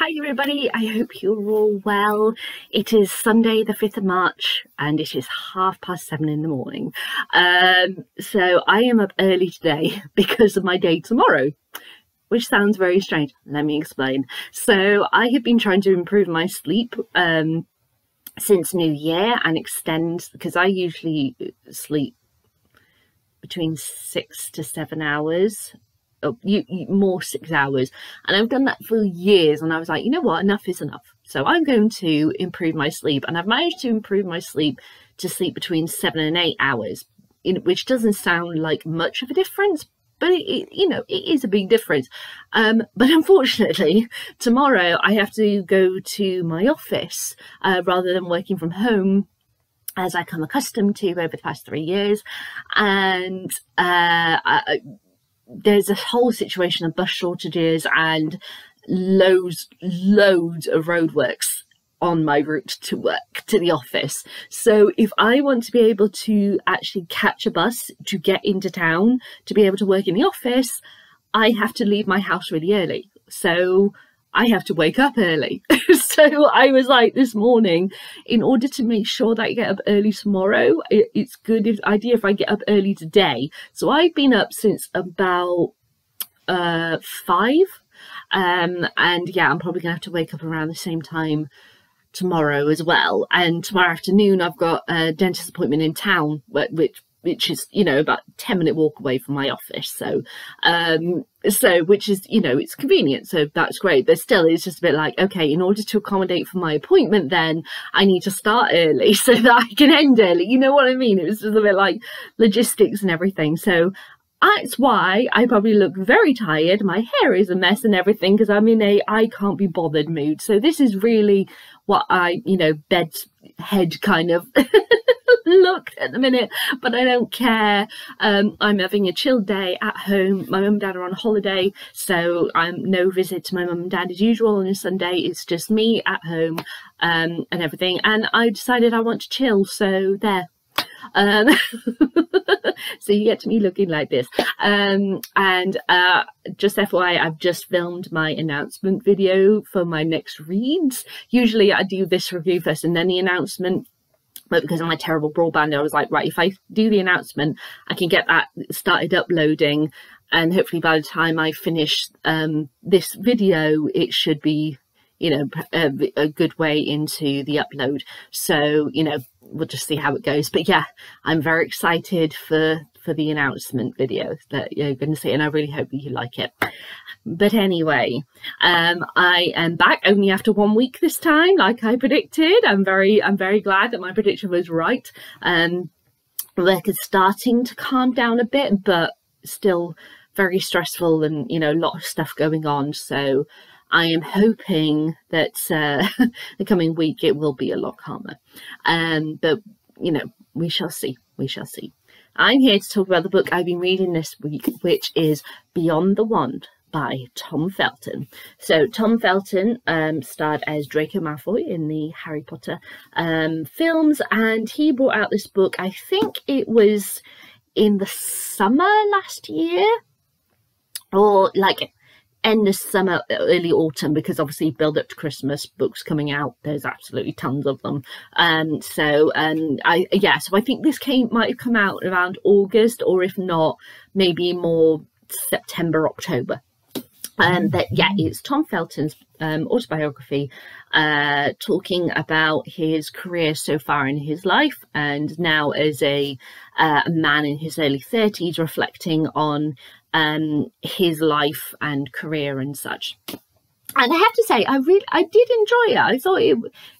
Hi everybody, I hope you're all well. It is Sunday the 5th of March and it is 7:30 in the morning. So I am up early today because of my day tomorrow, which sounds very strange. Let me explain. So I have been trying to improve my sleep since New Year and extend, because I usually sleep between 6 to 7 hours. More 6 hours, and I've done that for years, and I was like, you know what, enough is enough. So I'm going to improve my sleep, and I've managed to improve my sleep to sleep between 7 and 8 hours, which doesn't sound like much of a difference, but it is a big difference. But unfortunately tomorrow I have to go to my office rather than working from home, as I come accustomed to over the past 3 years. And there's a whole situation of bus shortages and loads of roadworks on my route to work, to the office. So if I want to be able to actually catch a bus to get into town to be able to work in the office, I have to leave my house really early. So I have to wake up early. So I was like, this morning, in order to make sure that I get up early tomorrow, it's good idea if I get up early today. So I've been up since about 5, and yeah, I'm probably gonna have to wake up around the same time tomorrow as well. And tomorrow afternoon I've got a dentist appointment in town, which is, about a 10-minute walk away from my office. So which is, it's convenient. So that's great. But still, it's just a bit like, okay, in order to accommodate for my appointment, then I need to start early so that I can end early. You know what I mean? It was just a bit like logistics and everything. So that's why I probably look very tired. My hair is a mess and everything, because I'm in a I can't be bothered mood. So this is really what I, bed head kind of look at the minute, but I don't care. I'm having a chill day at home. My mum and dad are on holiday, so I'm no visit to my mum and dad as usual on a Sunday. It's just me at home and everything, and I decided I want to chill, so there. So you get to me looking like this, and just FYI, I've just filmed my announcement video for my next reads. Usually I do this review first and then the announcement, but because of my terrible broadband, I was like, right, if I do the announcement, I can get that started uploading, and hopefully by the time I finish this video, it should be, a good way into the upload. So, we'll just see how it goes. But yeah, I'm very excited for the announcement video that you're going to see, and I really hope you like it. But anyway, I am back only after 1 week this time, like I predicted. I'm very glad that my prediction was right. Work is starting to calm down a bit, but still very stressful, and a lot of stuff going on. So I am hoping that the coming week it will be a lot calmer. But we shall see. We shall see. I'm here to talk about the book I've been reading this week, which is Beyond the Wand by Tom Felton. So Tom Felton starred as Draco Malfoy in the Harry Potter films, and he brought out this book, I think it was in the summer last year, or like end of summer, early autumn, because obviously build up to Christmas, books coming out, there's absolutely tons of them. So I think this might have come out around August, or if not, maybe more September, October. But yeah, it's Tom Felton's autobiography, talking about his career so far in his life, and now as a man in his early 30s, reflecting on his life and career and such. And I have to say, I did enjoy it. I thought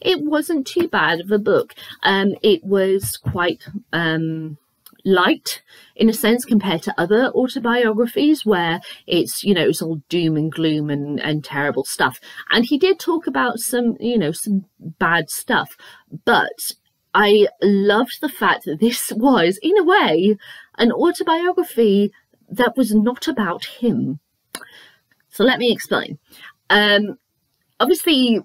it wasn't too bad of a book. It was quite light in a sense compared to other autobiographies where it's it's all doom and gloom and terrible stuff. And he did talk about some some bad stuff, but I loved the fact that this was, in a way, an autobiography that was not about him. So let me explain. Obviously,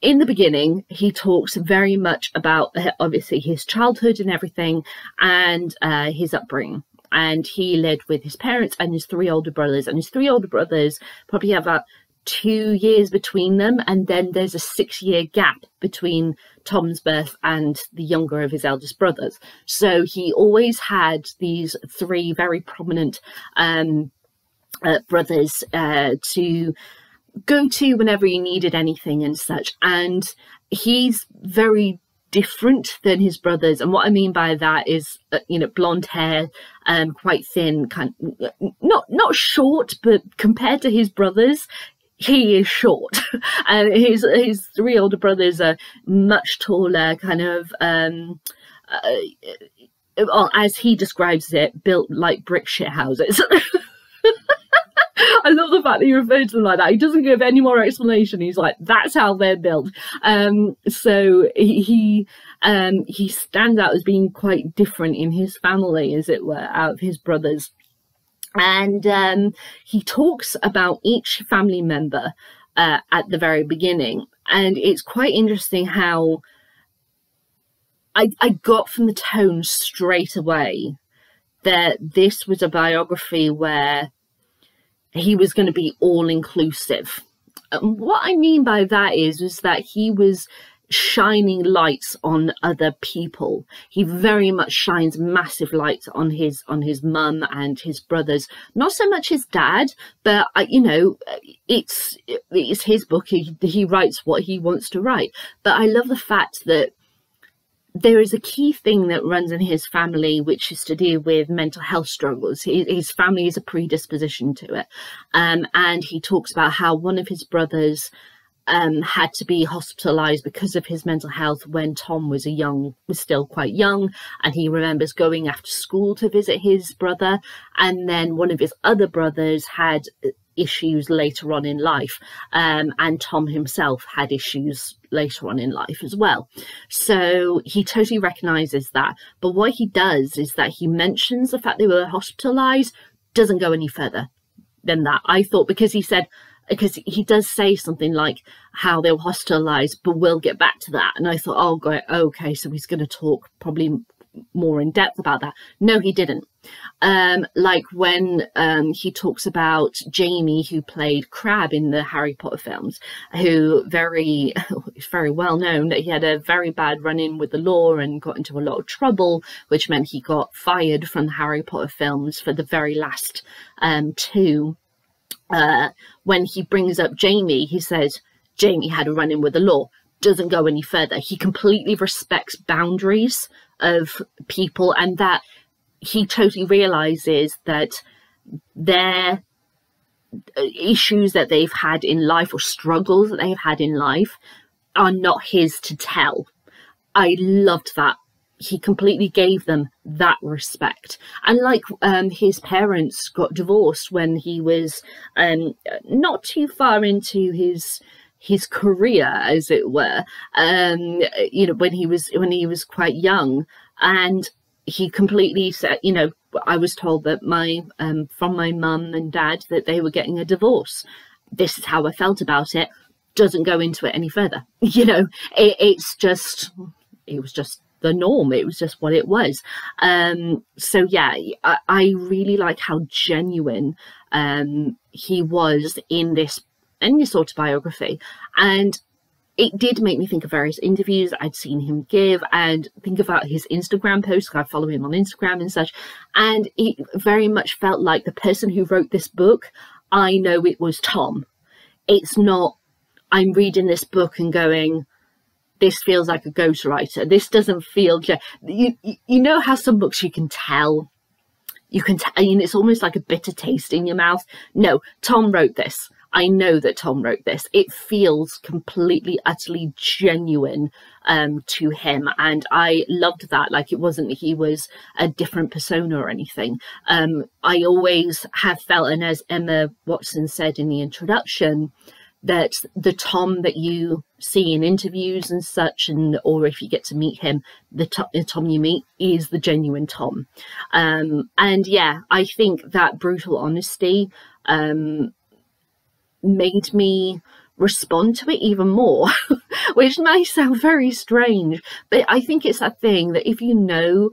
in the beginning, he talks very much about obviously his childhood and everything, and his upbringing. And he lived with his parents and his 3 older brothers. And his 3 older brothers probably have about 2 years between them, and then there's a 6-year gap between Tom's birth and the younger of his eldest brothers. So he always had these 3 very prominent brothers to go to whenever he needed anything and such. And he's very different than his brothers, and what I mean by that is blonde hair, quite thin, kind of, not short, but compared to his brothers, he is short. And his 3 older brothers are much taller, kind of as he describes it, built like brick shit houses. I love the fact that he refers to them like that. He doesn't give any more explanation. He's like, that's how they're built. So he stands out as being quite different in his family, as it were, out of his brothers. And he talks about each family member at the very beginning. And it's quite interesting how I got from the tone straight away that this was a biography where he was going to be all-inclusive. What I mean by that is that he was shining lights on other people. He very much shines massive lights on his mum and his brothers. Not so much his dad, but it's his book. He writes what he wants to write. But I love the fact that there is a key thing that runs in his family, which is to do with mental health struggles. His family is a predisposition to it. And he talks about how one of his brothers had to be hospitalized because of his mental health when Tom was still quite young. And he remembers going after school to visit his brother. And then one of his other brothers had issues later on in life, and Tom himself had issues later on in life as well. So he totally recognizes that, but what he does is that he mentions the fact they were hospitalized, doesn't go any further than that. I thought, because he does say something like how they were hospitalized, but we'll get back to that, and I thought, oh god, okay, so he's going to talk probably more in depth about that. No, he didn't. Like when he talks about Jamie, who played Crabbe in the Harry Potter films, who it's very well known that he had a very bad run-in with the law and got into a lot of trouble, which meant he got fired from the Harry Potter films for the very last 2. When he brings up Jamie, he says Jamie had a run-in with the law. Doesn't go any further. He completely respects boundaries of people, and that he totally realizes that their issues that they've had in life, or struggles that they've had in life, are not his to tell. I loved that. He completely gave them that respect. And like his parents got divorced when he was not too far into his career, as it were, when he was quite young, and he completely said, I was told that from my mum and dad that they were getting a divorce. This is how I felt about it. Doesn't go into it any further. It was just the norm. It was just what it was. So yeah, I really like how genuine he was in this autobiography, and it did make me think of various interviews I'd seen him give, and think about his Instagram posts. I follow him on Instagram and such, and it very much felt like the person who wrote this book, I know it was Tom. It's not, I'm reading this book and going, this feels like a ghostwriter. This doesn't feel, you know how some books you can tell, it's almost like a bitter taste in your mouth. No, Tom wrote this. I know that Tom wrote this. It feels completely, utterly genuine to him. And I loved that. Like, it wasn't he was a different persona or anything. I always have felt, and as Emma Watson said in the introduction, that the Tom that you see in interviews and such, or if you get to meet him, the Tom you meet is the genuine Tom. And yeah, I think that brutal honesty made me respond to it even more, which may sound very strange, but I think it's that thing that if you know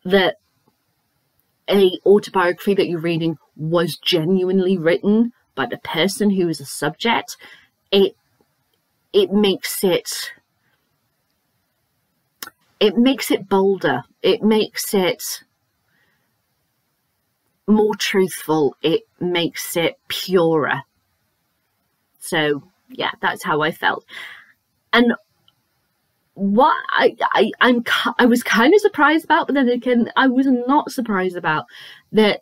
that a autobiography that you're reading was genuinely written by the person who is a subject, it makes it bolder. It makes it more truthful. It makes it purer. So yeah, that's how I felt. And what I was kind of surprised about, but then again, I was not surprised about that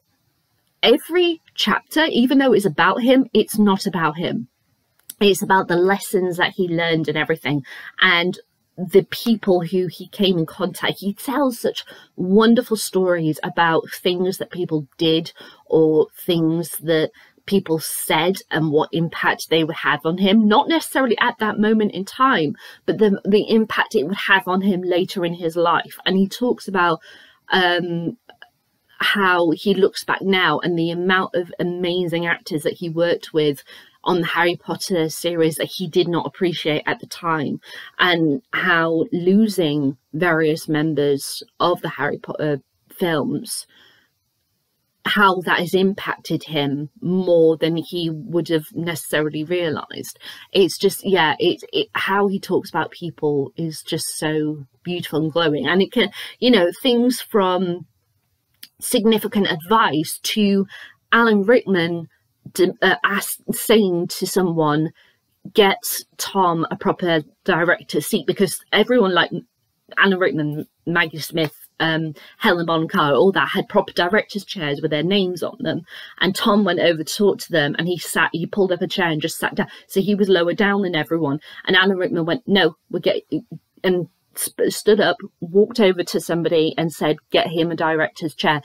every chapter, even though it's about him, it's not about him. It's about the lessons that he learned and everything, and the people who he came in contact. He tells such wonderful stories about things that people did or things that people said and what impact they would have on him, not necessarily at that moment in time, but the impact it would have on him later in his life. And he talks about how he looks back now and the amount of amazing actors that he worked with on the Harry Potter series that he did not appreciate at the time, and how losing various members of the Harry Potter films, how that has impacted him more than he would have necessarily realized. It's just, yeah, how he talks about people is just so beautiful and glowing. And it can, you know, things from significant advice to Alan Rickman saying to someone, get Tom a proper director's seat, because everyone like Alan Rickman, Maggie Smith, Helen Bonham Carter, all that had proper director's chairs with their names on them, and Tom went over to talk to them, and he pulled up a chair and just sat down, so he was lower down than everyone. And Alan Rickman went, no, and stood up, walked over to somebody and said, get him a director's chair.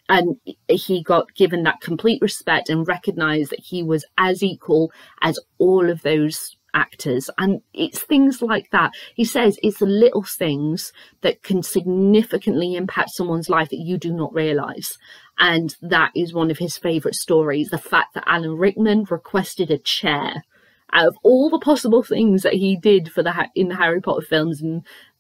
And he got given that complete respect and recognized that he was as equal as all of those actors. And it's things like that. He says it's the little things that can significantly impact someone's life that you do not realize. And that is one of his favorite stories, the fact that Alan Rickman requested a chair out of all the possible things that he did for in the Harry Potter films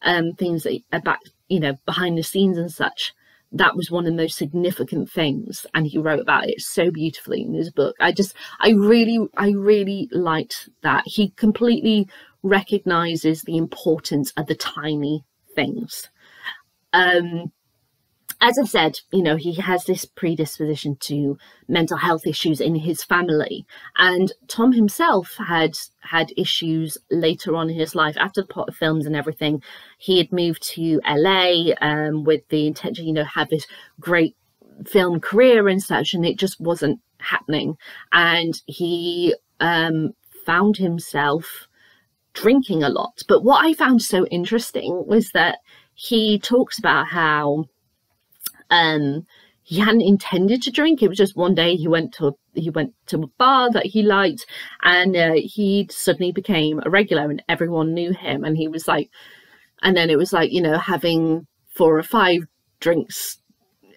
and things that about, you know, behind the scenes and such. That was one of the most significant things, and he wrote about it so beautifully in his book. I really liked that. He completely recognizes the importance of the tiny things. As I said, you know, he has this predisposition to mental health issues in his family, and Tom himself had issues later on in his life after the Potter films and everything. He had moved to LA with the intention, you know, have this great film career and such, and it just wasn't happening. And he found himself drinking a lot. But what I found so interesting was that he talks about how he hadn't intended to drink. It was just one day he went to a bar that he liked, and he suddenly became a regular, and everyone knew him. And he was like, and then it was like, you know, having 4 or 5 drinks,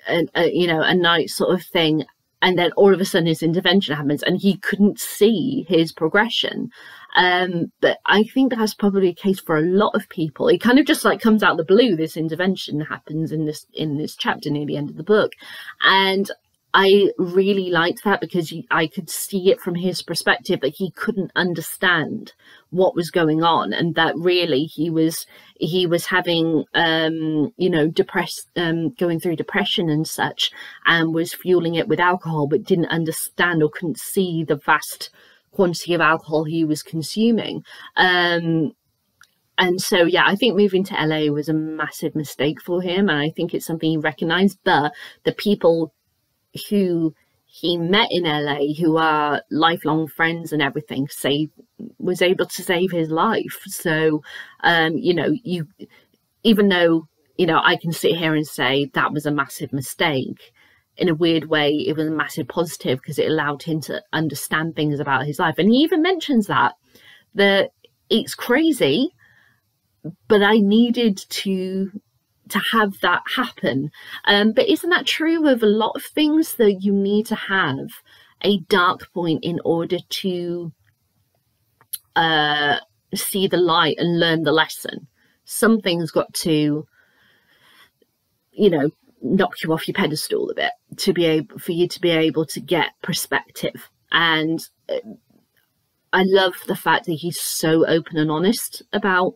and you know, a night sort of thing. And then all of a sudden his intervention happens, and he couldn't see his progression. But I think that's probably a case for a lot of people. It kind of just like comes out of the blue. This intervention happens in this chapter near the end of the book. And I really liked that, because I could see it from his perspective that he couldn't understand what was going on, and that really he was having you know, going through depression and such, and was fueling it with alcohol, but didn't understand or couldn't see the vast quantity of alcohol he was consuming. And so, yeah, I think moving to LA was a massive mistake for him, and I think it's something he recognized. But the people who he met in LA, who are lifelong friends and everything, was able to save his life. So, you know, even though, you know, I can sit here and say that was a massive mistake, in a weird way, it was a massive positive, because it allowed him to understand things about his life. And he even mentions that it's crazy, but I needed to have that happen. But isn't that true of a lot of things, that you need to have a dark point in order to see the light and learn the lesson? Something's got to, you know, knock you off your pedestal a bit for you to be able to get perspective. And I love the fact that he's so open and honest about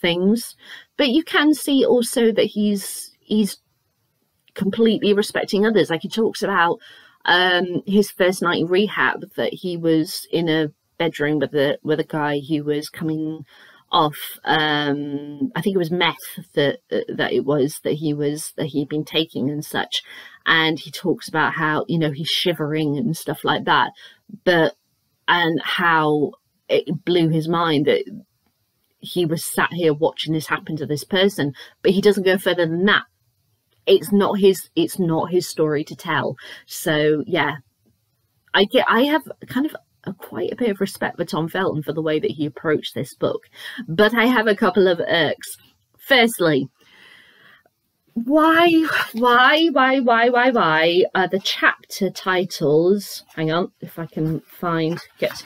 things, but you can see also that he's completely respecting others. Like he talks about his first night in rehab, that he was in a bedroom with a guy who was coming off I think it was meth that he'd been taking and such, and he talks about how, you know, he's shivering and stuff like that, and how it blew his mind that he was sat here watching this happen to this person, but he doesn't go further than that. It's not his story to tell. So yeah, I have kind of quite a bit of respect for Tom Felton for the way that he approached this book, but I have a couple of irks. Firstly, why are the chapter titles, hang on if I can get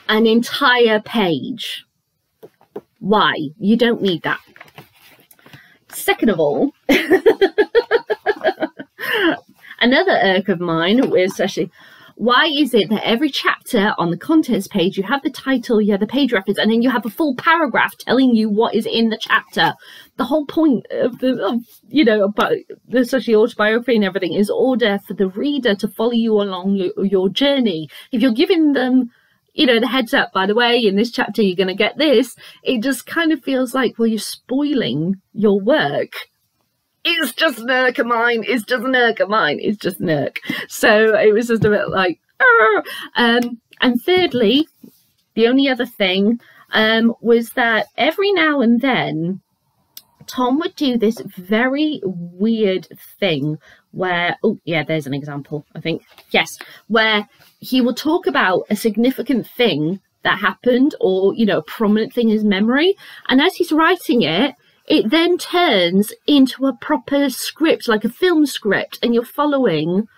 an entire page? Why? You don't need that. Second of all, another irk of mine was actually, why is it that every chapter on the contents page, you have the title, you have the page reference, and then you have a full paragraph telling you what is in the chapter? The whole point of you know, about especially autobiography and everything, is order for the reader to follow you along your journey. If you're giving them, you know, the heads up, by the way, in this chapter you're going to get this, it just kind of feels like, well, you're spoiling your work. It's just an irk of mine. It's just an irk of mine. It's just an irk. So it was just a bit like, and thirdly, the only other thing was that every now and then Tom would do this very weird thing where, oh yeah, there's an example, I think. Yes, where he will talk about a significant thing that happened, or, you know, a prominent thing in his memory. And as he's writing it, it then turns into a proper script, like a film script, and you're following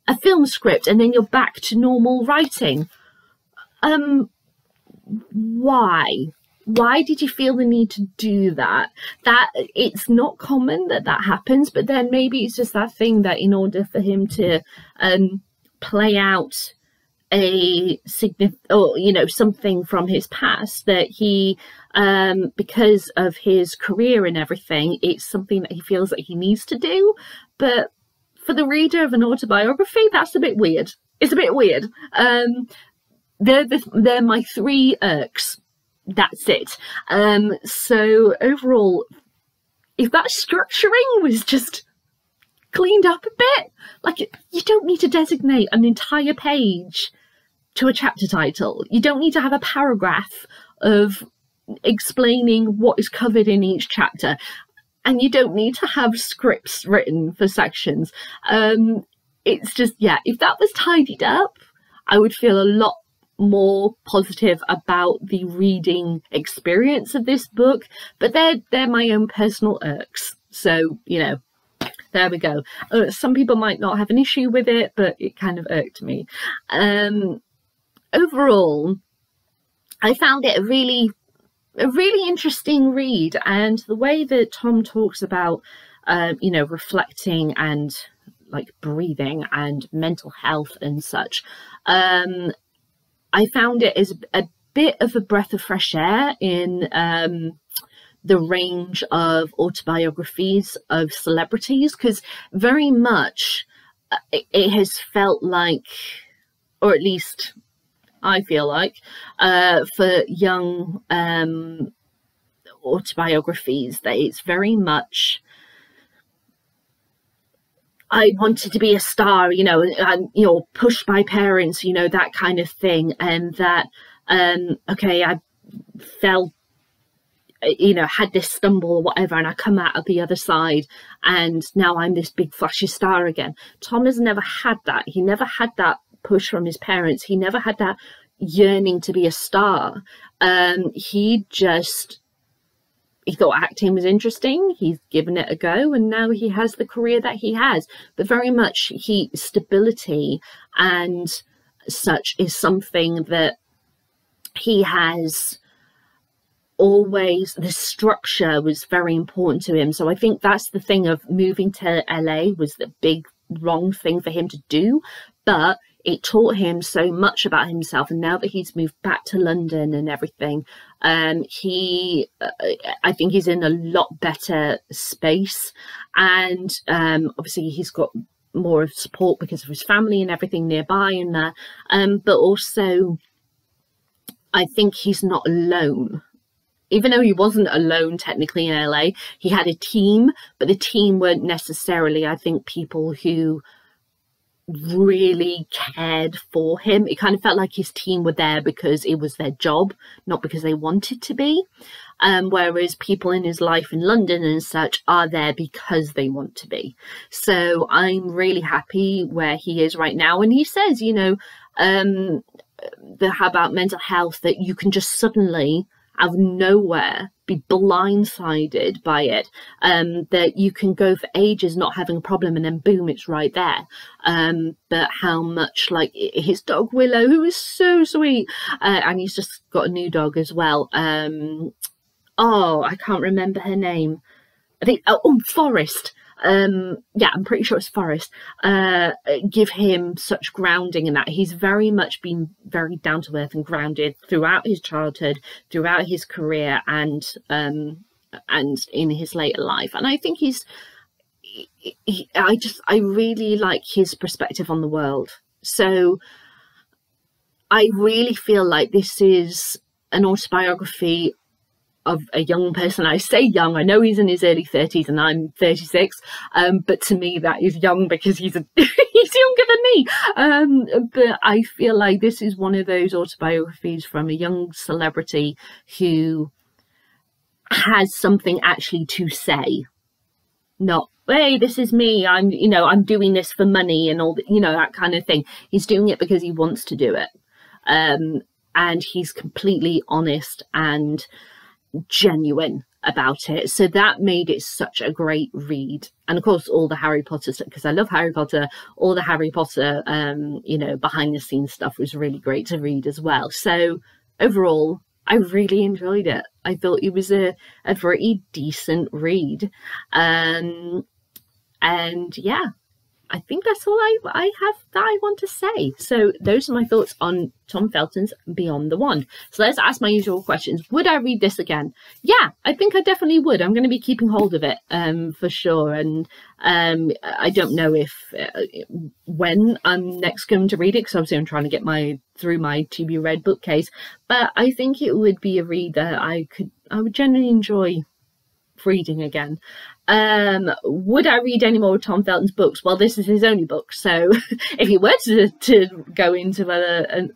a film script, and then you're back to normal writing. Why did you feel the need to do that? That it's not common that happens, but then maybe it's just that thing that in order for him to play out a significant, or, you know, something from his past, that he because of his career and everything, it's something that he feels that he needs to do. But for the reader of an autobiography, that's a bit weird. It's a bit weird. They're my three irks. That's it. So overall, if that structuring was just cleaned up a bit, like, you don't need to designate an entire page to a chapter title. You don't need to have a paragraph of explaining what is covered in each chapter, and you don't need to have scripts written for sections. It's just, yeah, if that was tidied up, I would feel a lot more positive about the reading experience of this book. But they're my own personal irks, so, you know, there we go. Some people might not have an issue with it, but it kind of irked me. Overall, I found it a really interesting read, and the way that Tom talks about you know, reflecting and like breathing and mental health and such, I found it as a bit of a breath of fresh air in the range of autobiographies of celebrities, because very much it has felt like, or at least I feel like, for young autobiographies, that it's very much, I wanted to be a star, you know, and, you know, pushed by parents, you know, that kind of thing. And that, okay, I fell, you know, had this stumble or whatever, and I come out of the other side, and now I'm this big flashy star again. Tom has never had that. He never had that push from his parents. He never had that yearning to be a star. He thought acting was interesting. He's given it a go, and now he has the career that he has. But very much stability and such is something that he has always, the structure was very important to him. So I think that's the thing of moving to LA was the big wrong thing for him to do. But it taught him so much about himself. And now that he's moved back to London and everything, I think he's in a lot better space. And obviously he's got more of support because of his family and everything nearby and there. But also, I think he's not alone. Even though he wasn't alone technically in LA, he had a team, but the team weren't necessarily, I think, people who really cared for him. It kind of felt like his team were there because it was their job, not because they wanted to be. Whereas people in his life in London and such are there because they want to be. So I'm really happy where he is right now. And he says, you know, how about mental health, that you can just suddenly out of nowhere be blindsided by it, that you can go for ages not having a problem and then boom, it's right there. But how much, like his dog Willow, who is so sweet, and he's just got a new dog as well. Oh, I can't remember her name. I think Forrest. Yeah, I'm pretty sure it's Forrest. Give him such grounding in that. He's very much been very down to earth and grounded throughout his childhood, throughout his career, and in his later life. And I think I really like his perspective on the world. So I really feel like this is an autobiography of a young person. I say young, I know he's in his early 30s and I'm 36, but to me that is young because he's he's younger than me. But I feel like this is one of those autobiographies from a young celebrity who has something actually to say, not, hey, this is me, I'm doing this for money and all that, that kind of thing. He's doing it because he wants to do it, and he's completely honest and genuine about it. So that made it such a great read. And of course all the Harry Potter stuff, because I love Harry Potter, all the Harry Potter behind the scenes stuff was really great to read as well. So overall I really enjoyed it. I thought it was a very decent read, and yeah, I think that's all I have that I want to say. So those are my thoughts on Tom Felton's Beyond the Wand. So let's ask my usual questions. Would I read this again? Yeah, I think I definitely would. I'm going to be keeping hold of it for sure. And I don't know if when I'm next going to read it, because obviously I'm trying to get through my to be read bookcase. But I think it would be a read that I would generally enjoy reading again. Would I read any more of Tom Felton's books? Well, this is his only book, so if he were to go into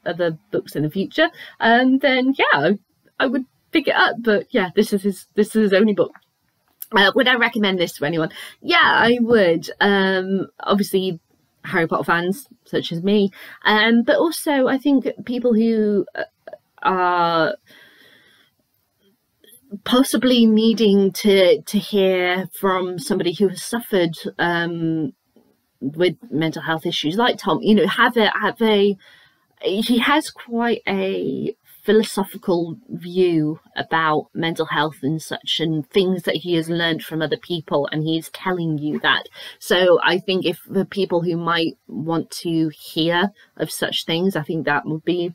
other books in the future, then yeah, I would pick it up. But yeah, this is his only book. Would I recommend this to anyone? Yeah, I would. Obviously Harry Potter fans such as me, but also I think people who are possibly needing to hear from somebody who has suffered with mental health issues like Tom. He has quite a philosophical view about mental health and such, and things that he has learned from other people, and he's telling you that. So I think if the people who might want to hear of such things, I think that would be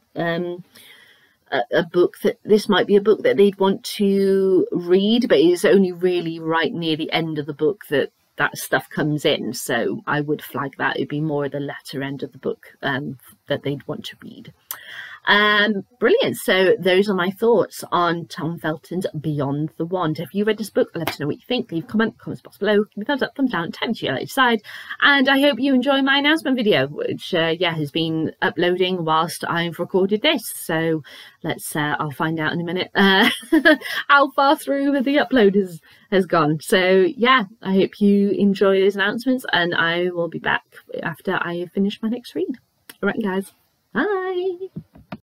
a book this might be a book that they'd want to read, but it's only really right near the end of the book that stuff comes in. So I would flag that it'd be more at the latter end of the book that they'd want to read. Brilliant. So those are my thoughts on Tom Felton's Beyond the Wand. If you read this book, I'd love to know what you think. Leave a comments box below. Give me a thumbs up, thumbs down, tell me what you decide. And I hope you enjoy my announcement video, which has been uploading whilst I've recorded this. So let's I'll find out in a minute how far through the upload has gone. So yeah, I hope you enjoy those announcements, and I will be back after I finish my next read. All right, guys. Bye.